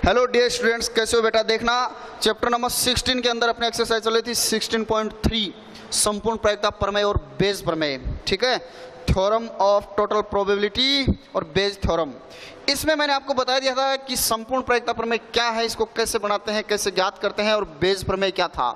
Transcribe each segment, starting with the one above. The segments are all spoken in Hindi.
हेलो डियर स्टूडेंट्स, कैसे हो बेटा? देखना चैप्टर नंबर 16 के अंदर अपने एक्सरसाइज चल रही थी 16.3 संपूर्ण प्रायिकता प्रमेय और बेज प्रमेय। ठीक है, थ्योरम ऑफ टोटल प्रोबेबिलिटी और बेज थ्योरम। इसमें मैंने आपको बता दिया था कि संपूर्ण प्रायिकता प्रमेय क्या है, इसको कैसे बनाते हैं, कैसे ज्ञात करते हैं, और बेज प्रमेय क्या था।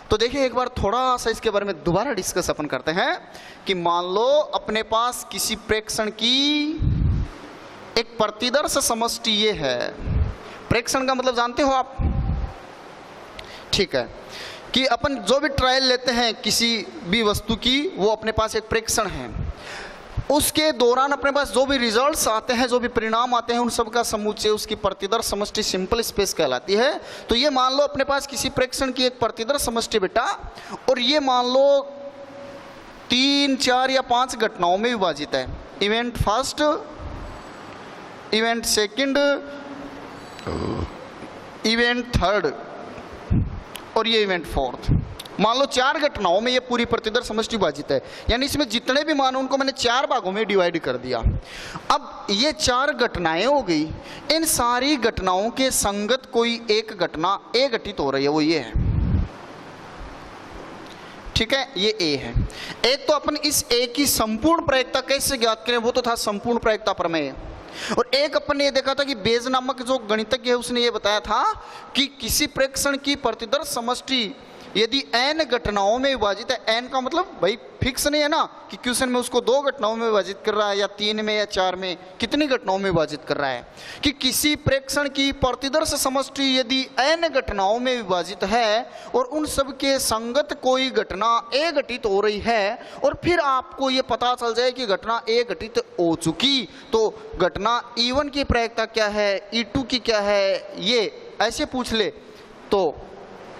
तो देखिए एक बार थोड़ा सा इसके बारे में दोबारा डिस्कस अपन करते हैं कि मान लो अपने पास किसी प्रेक्षण की एक प्रतिदर्श समष्टि ये है। प्रेक्षण का मतलब जानते हो आप? ठीक है, कि अपन जो भी ट्रायल लेते हैं किसी भी वस्तु की, वो अपने पास एक प्रेक्षण है। उसके दौरान अपने पास जो भी रिजल्ट्स आते हैं, जो भी परिणाम आते हैं, उन सब का समुच्चय उसकी प्रतिदर्श समष्टि सिंपल स्पेस कहलाती है। तो ये मान लो अपने पास किसी प्रेक्षण की एक प्रतिदर्श समष्टि बेटा, और ये मान लो 3, 4 या 5 घटनाओं में विभाजित है। Event first, event second, event third और ये इवेंट फोर्थ। मान लो 4 घटनाओं में ये पूरी प्रतिदर्श समष्टि विभाजित है, यानी इसमें जितने भी मान उनको मैंने 4 भागों में डिवाइड कर दिया। अब ये 4 घटनाएं हो गई, इन सारी घटनाओं के संगत कोई एक घटना ए घटित हो रही है, वो ये है। ठीक है, ये ए है। एक तो अपन इस ए की संपूर्ण प्रायिकता कैसे ज्ञात करें, वो तो था संपूर्ण प्रायिकता प्रमेय। और एक अपन ने ये देखा था कि बेज नामक जो गणितज्ञ है उसने ये बताया था कि किसी प्रेक्षण की प्रतिदर्श समष्टि यदि n घटनाओं में विभाजित है, n का मतलब भाई फिक्स नहीं है ना कि क्वेश्चन में उसको 2 घटनाओं में विभाजित कर रहा है या 3 में या 4 में, कितनी घटनाओं में विभाजित कर रहा है, कि किसी प्रेक्षण की प्रतिदर्श समष्टि यदि n घटनाओं में विभाजित है और उन सब के संगत कोई घटना ए घटित हो रही है, और फिर आपको ये पता चल जाए कि घटना ए घटित हो चुकी, तो घटना E1 की प्रायिकता क्या है, E2 की क्या है, ये ऐसे पूछ ले, तो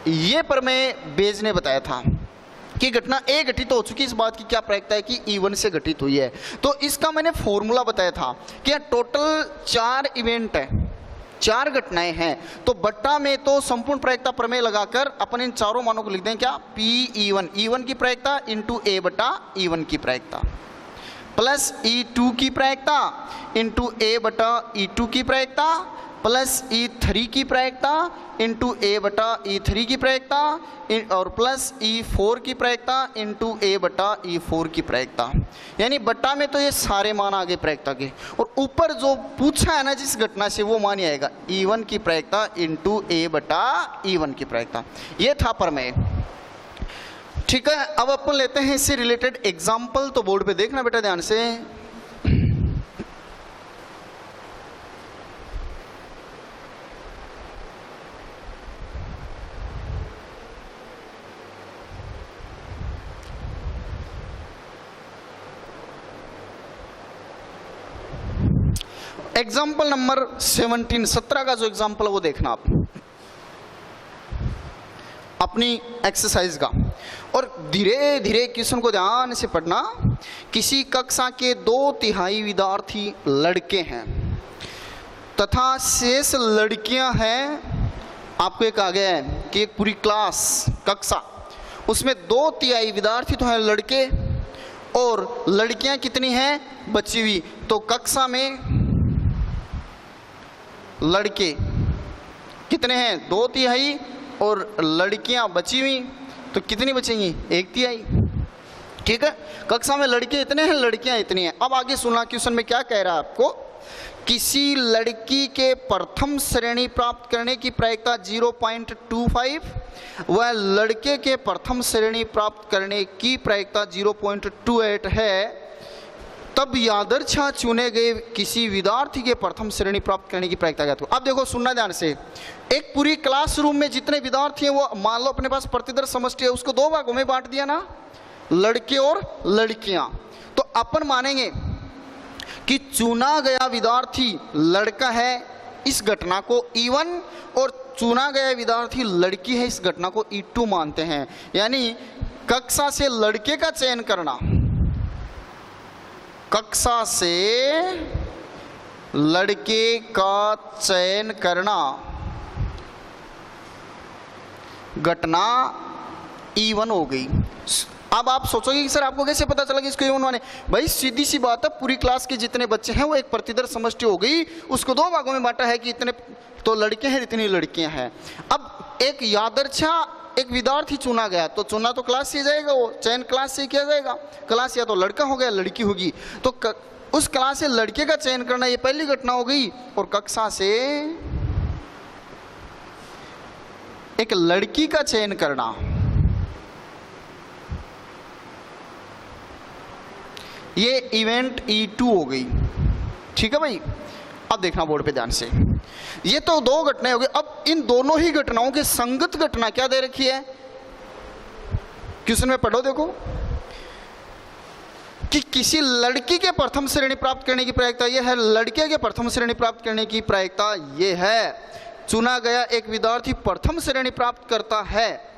ये प्रमेय बेज ने बताया था कि घटना ए घटित हो चुकी, इस बात की क्या प्रायिकता है कि E1 से घटित हुई है। तो इसका मैंने फॉर्मूला बताया था कि टोटल 4 इवेंट है, 4 घटनाएं हैं, तो बट्टा में तो संपूर्ण प्रायिकता प्रमेय लगाकर अपन इन चारों मानों को लिख दें क्या, P E1 की प्रायिकता इंटू ए बटा E1 की प्रायिकता, प्लस E2 की प्रायिकता इंटू ए बटा E2 की प्रायिकता, प्लस E3 की प्रायिकता इंटू ए बटा E3 की प्रायिकता, और प्लस E4 की प्रायिकता इंटू ए बटा E4 की प्रायिकता। यानी बट्टा में तो ये सारे मान आ गए प्रायिकता के, और ऊपर जो पूछा है ना जिस घटना से, वो मान ही आएगा E1 की प्रायिकता इंटू ए बटा E1 की प्रायिकता। ये था प्रमेय। ठीक है, अब अपन लेते हैं इससे रिलेटेड एग्जाम्पल। तो बोर्ड पे देखना बेटा ध्यान से। एग्जाम्पल नंबर 17 का जो एग्जाम्पल है वो देखना आप अपनी एक्सरसाइज का, और धीरे धीरे क्वेश्चन को ध्यान से पढ़ना। किसी कक्षा के 2/3 विद्यार्थी लड़के हैं तथा शेष लड़कियां हैं। आपको एक आ गया है कि एक पूरी क्लास कक्षा, उसमें 2/3 विद्यार्थी तो हैं लड़के और लड़कियां कितनी हैं, बची हुई। तो कक्षा में लड़के कितने हैं, 2/3, और लड़कियां बची हुई तो कितनी बचेंगी, 1/3। ठीक है, कक्षा में लड़के इतने हैं, लड़कियां इतनी हैं। अब आगे सुनना क्वेश्चन में क्या कह रहा है आपको। किसी लड़की के प्रथम श्रेणी प्राप्त करने की प्रायिकता 0.25 व लड़के के प्रथम श्रेणी प्राप्त करने की प्रायिकता 0.28 है, तब यादृच्छा चुने गए किसी विद्यार्थी के प्रथम श्रेणी प्राप्त करने की प्रायिकता ज्ञात करो। अब देखो सुनना ध्यान से। एक पूरी क्लासरूम में जितने विद्यार्थी हैं, वो मान लो अपने पास प्रतिदर्श समष्टि है, उसको 2 भागों में बांट दिया ना, लड़के और लड़कियां। तो अपन मानेंगे कि चुना गया विद्यार्थी लड़का है, इस घटना को E1, और चुना गया विद्यार्थी लड़की है, इस घटना को E2 मानते हैं। यानी कक्षा से लड़के का चयन करना, कक्षा से लड़के का चयन करना घटना E1 हो गई। अब आप सोचोगे कि सर आपको कैसे पता चला कि इसको A1 माने? भाई सीधी सी बात है, पूरी क्लास के जितने बच्चे हैं वो एक प्रतिदर्श समष्टि हो गई, उसको दो भागों में बांटा है कि इतने तो लड़के हैं, इतनी लड़कियां हैं। अब एक यादृच्छा एक विद्यार्थी चुना गया, तो चुना तो क्लास से जाएगा, वो चयन क्लास से किया जाएगा। क्लास या तो लड़का हो गया, लड़की होगी, तो उस क्लास से लड़के का चयन करना ये पहली घटना हो गई, और कक्षा से एक लड़की का चयन करना ये इवेंट E2 हो गई। ठीक है भाई, अब देखना बोर्ड पे ध्यान से, ये तो दो घटनाएं हो गई। अब इन दोनों ही घटनाओं की संगत घटना क्या दे रखी है, क्वेश्चन में पढ़ो देखो, कि किसी लड़की के प्रथम श्रेणी प्राप्त करने की प्रायिकता यह है, लड़के के प्रथम श्रेणी प्राप्त करने की प्रायिकता यह है। चुना गया एक विद्यार्थी प्रथम श्रेणी प्राप्त करता है,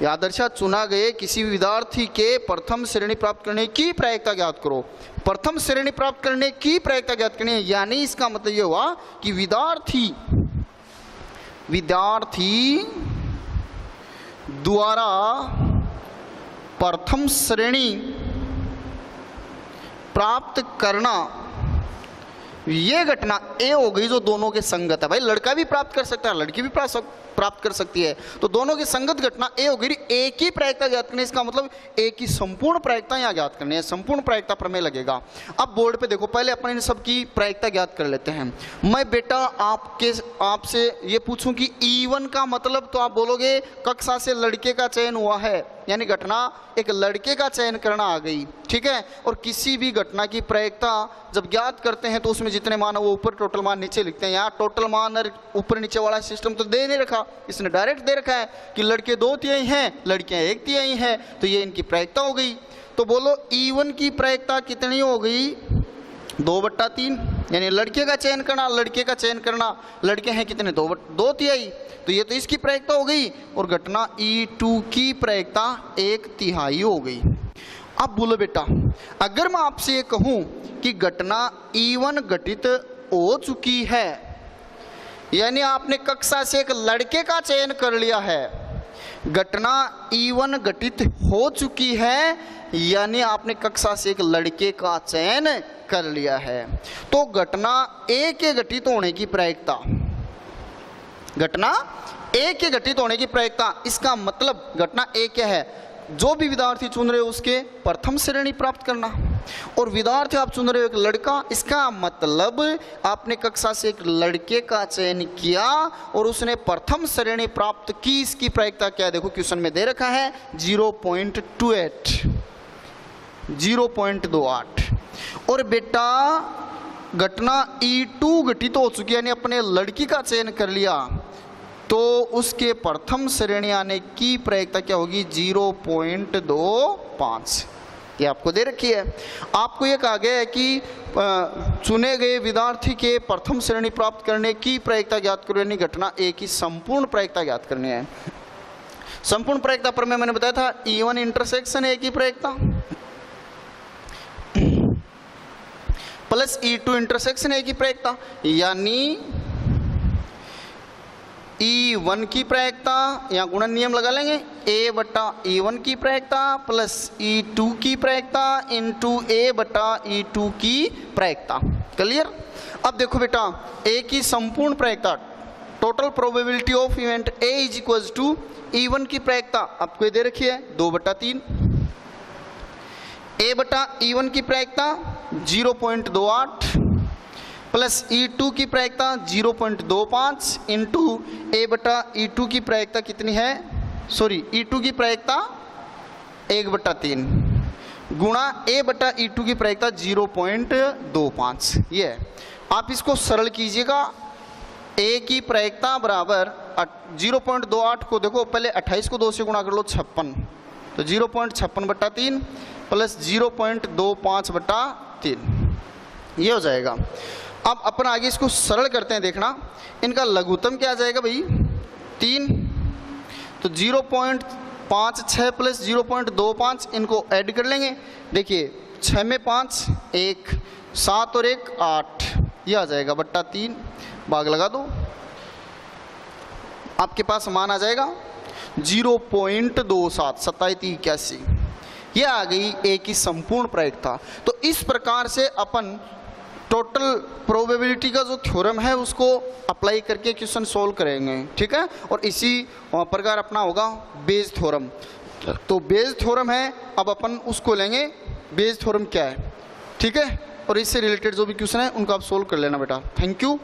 यादृच्छा चुना गए किसी विद्यार्थी के प्रथम श्रेणी प्राप्त करने की प्रायिकता ज्ञात करो। प्रथम श्रेणी प्राप्त करने की प्रायिकता ज्ञात करनी है, यानी इसका मतलब यह हुआ कि विद्यार्थी द्वारा प्रथम श्रेणी प्राप्त करना, ये घटना ए हो गई जो दोनों के संगत है। भाई लड़का भी प्राप्त कर सकता है, लड़की भी प्राप्त कर सकती है, तो दोनों की संगत घटना ए हो गई। एक ही प्रायिकता ज्ञात करनी है, इसका मतलब एक ही संपूर्ण प्रायिकता यहाँ ज्ञात करनी है, संपूर्ण प्रायिकता प्रमेय लगेगा। अब बोर्ड पे देखो, पहले अपन इन सब की प्रायिकता ज्ञात कर लेते हैं। मैं बेटा आपसे ये पूछूं कि E1 का मतलब, तो आप बोलोगे कक्षा से लड़के का चयन हुआ है, यानी घटना एक लड़के का चयन करना आ गई। ठीक है, और किसी भी घटना की प्रायिकता जब ज्ञात करते हैं तो उसमें जितने मान है वो ऊपर, टोटल मान नीचे लिखते हैं। यहाँ टोटल मान और ऊपर नीचे वाला सिस्टम तो दे नहीं रखा, इसने डायरेक्ट दे रखा है कि लड़के 2/3 हैं, लड़कियां 1/3 हैं, तो ये इनकी प्रायिकता हो गई। तो बोलो E1 की प्रायिकता कितनी हो गई, 2/3, यानी लड़के का चयन करना, लड़के का चयन करना, लड़के हैं कितने, 2/3, तो ये तो इसकी प्रायिकता हो गई। और घटना E2 की प्रायिकता 1/3 हो गई। अब बोलो बेटा, अगर मैं आपसे ये कहूं कि घटना E1 घटित हो चुकी है, यानी आपने कक्षा से एक लड़के का चयन कर लिया है, घटना E1 घटित हो चुकी है, यानी आपने कक्षा से एक लड़के का चयन कर लिया है, तो घटना ए के घटित होने की प्रायिकता, घटना ए के घटित होने की प्रायिकता, इसका मतलब घटना ए क्या है, जो भी विद्यार्थी चुन रहे हो उसके प्रथम श्रेणी प्राप्त करना, और विद्यार्थी आप चुन रहे हो एक लड़का, इसका मतलब आपने कक्षा से एक लड़के का चयन किया और उसने प्रथम श्रेणी प्राप्त की, इसकी प्रायिकता क्या है, देखो क्वेश्चन में दे रखा है 0.28, 0.28। और बेटा घटना E2 घटित हो चुकी है, यानी अपने लड़की का चयन कर लिया, तो उसके प्रथम श्रेणी आने की प्रायिकता क्या होगी, 0.25। ये आपको दे रखी है। आपको ये कहा गया है कि चुने गए विद्यार्थी के प्रथम श्रेणी प्राप्त करने की प्रायिकता ज्ञात करो, यानी घटना ए की संपूर्ण प्रायिकता ज्ञात करनी है। संपूर्ण प्रायिकता पर मैंने बताया था E1 इंटरसेक्शन ए की प्रायिकता प्लस E2 इंटरसेक्शन ए की प्रायिकता, यानी E1 की प्रायिकता, यहाँ गुणन नियम लगा लेंगे, A/E1 की प्रायिकता प्लस E2 की प्रायिकता इंटू A/E2 की प्रायिकता। क्लियर। अब देखो बेटा, A की संपूर्ण प्रायिकता, total probability of event A is equal to E1 की प्रायिकता आपको दे रखी है 2/3, A/E1 की प्रायिकता 0.28 प्लस E2 की प्रायिकता 0.25 इंटू A/E2 की प्रायिकता कितनी है, E2 की प्रायिकता 1/3 गुणा A/E2 की प्रायिकता 0.25। ये है, आप इसको सरल कीजिएगा। A की प्रायिकता बराबर 0.28 को देखो, पहले 28 को 2 से गुणा कर लो, 56, तो 0.56/3 प्लस 0.25/3, ये हो जाएगा। अब अपन आगे इसको सरल करते हैं, देखना इनका लघुत्तम क्या आ जाएगा भाई, 3, तो 0.56 प्लस 0.25 इनको ऐड कर लेंगे। देखिए 6 में 5 1, 7 और 1 8, ये आ जाएगा /3, भाग लगा दो, आपके पास मान आ जाएगा 0.27, 27 81। ये आ गई ए की संपूर्ण प्रायिकता। तो इस प्रकार से अपन टोटल प्रोबेबिलिटी का जो थ्योरम है उसको अप्लाई करके क्वेश्चन सोल्व करेंगे, ठीक है। और इसी प्रकार अपना होगा बेज थ्योरम। तो बेज थ्योरम है, अब अपन उसको लेंगे, बेज थ्योरम क्या है, ठीक है। और इससे रिलेटेड जो भी क्वेश्चन है उनको आप सोल्व कर लेना बेटा। Thank you.